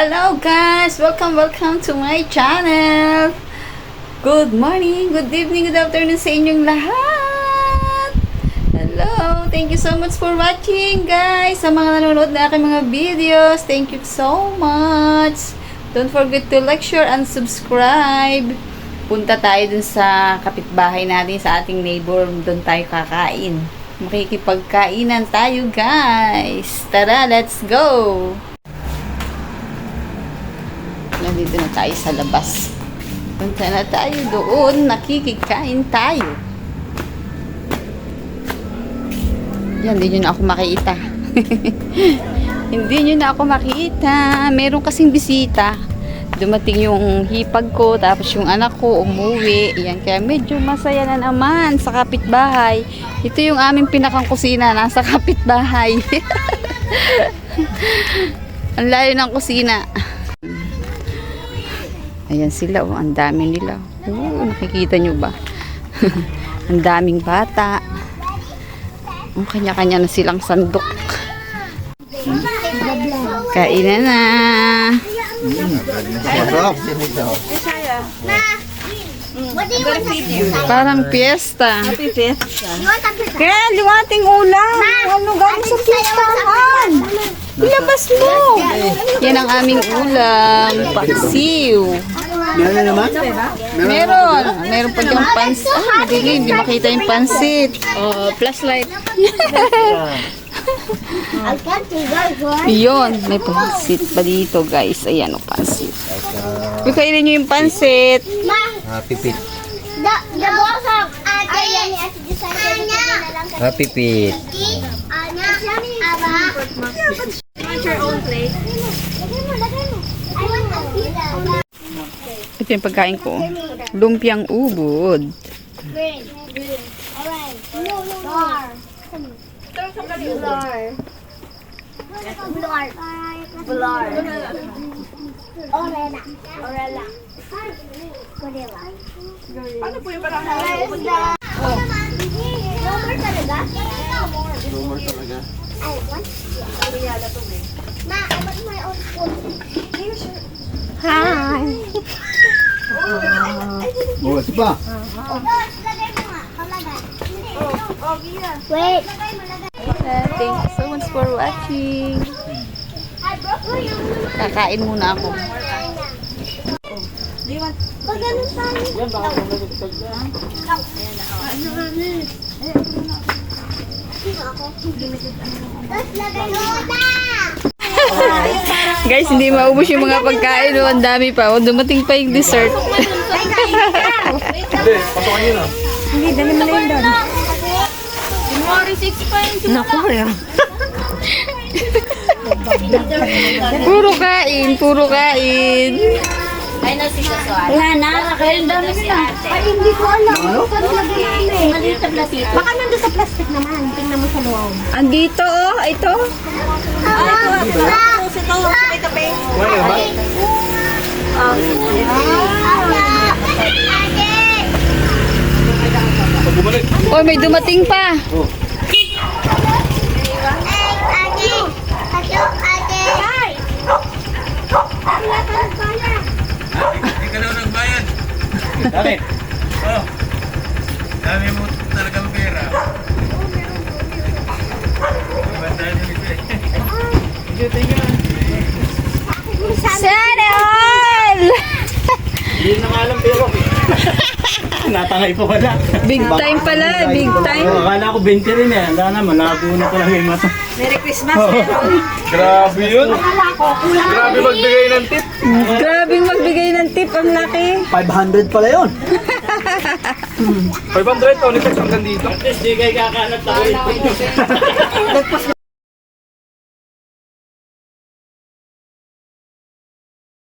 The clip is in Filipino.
Hello guys! Welcome to my channel! Good morning, good evening, good afternoon sa inyong lahat! Hello! Thank you so much for watching guys! Sa mga nanonood na aking mga videos, thank you so much! Don't forget to like, share, and subscribe! Punta tayo dun sa kapitbahay natin, sa ating neighbor. Doon tayo kakain. Makikipagkainan tayo guys! Tara, let's go! Nandito na tayo sa labas. Punta na tayo doon. Nakikikain tayo. Yan, hindi nyo na ako makita. Hindi nyo na ako makita. Meron kasing bisita. Dumating yung hipag ko, tapos yung anak ko umuwi. Yan, kaya medyo masaya na naman sa kapitbahay. Ito yung aming pinakang kusina. Nasa kapitbahay. Ang layo ng kusina. Ayan sila, oh, ang dami nila. Oh, nakikita nyo ba? Ang daming bata. Oh, kanya-kanya na silang sandok. Kainan na. Parang piyesta. Kaya liwating ulam. Ano gano'n sa piestahan? Ilabas mo. Yan ang aming ulam. Paksiw. Meron na naman? Meron. Meron pa yung pansit. Ah, madilim. Hindi makita yung pansit. Flashlight. Yun. May pansit pa dito guys. Ayan o pansit. Kung kainin nyo yung pansit. Pipit. Pipit. Ito yung pagkain ko. Lumpiang ubod. Paano po yung parang Lomer talaga? Lumor talaga. Ma, I want my own spoon. Hi! Oh, ito pa. Lagay mo nga. Palagay. Wait. Thank you so much for watching. I broke my own. Kakain muna ako. Pag ganun tayo. Tapos lagay mo na. Guys, hindi maubos yung mga pagkain. Oh, ang dami pa. Oh, dumating pa yung dessert. Hindi, pasukan nyo na. Hindi, dali mo na yun doon. Naku, puro kain, puro kain. Wala na, nakayang dami na. Ay, hindi ko alam. Saan lagay namin? Maliit sa plastic. Baka nandun sa plastic naman. Tingnan mo sa loob. Andito, oh, ito. Wala ba? Pag bumalik. Oh, may dumating pa. Oh. Hindi ka daw nagbayad. Bakit? Oh. Dami mo talagang pera. Bantayan yung isa Sana all! Hindi na nga alam pero. Natangay pa pala. Big time pala, big time. Oh, akala ko 20 rin eh. Wala na, malabo na pala yung mata. Merry Christmas. Grabe yun. Grabe magbigay ng tip. Grabe magbigay ng tip, ang laki. 500 pala yun. 500 to, hanggang dito. At least di kayo kakalat na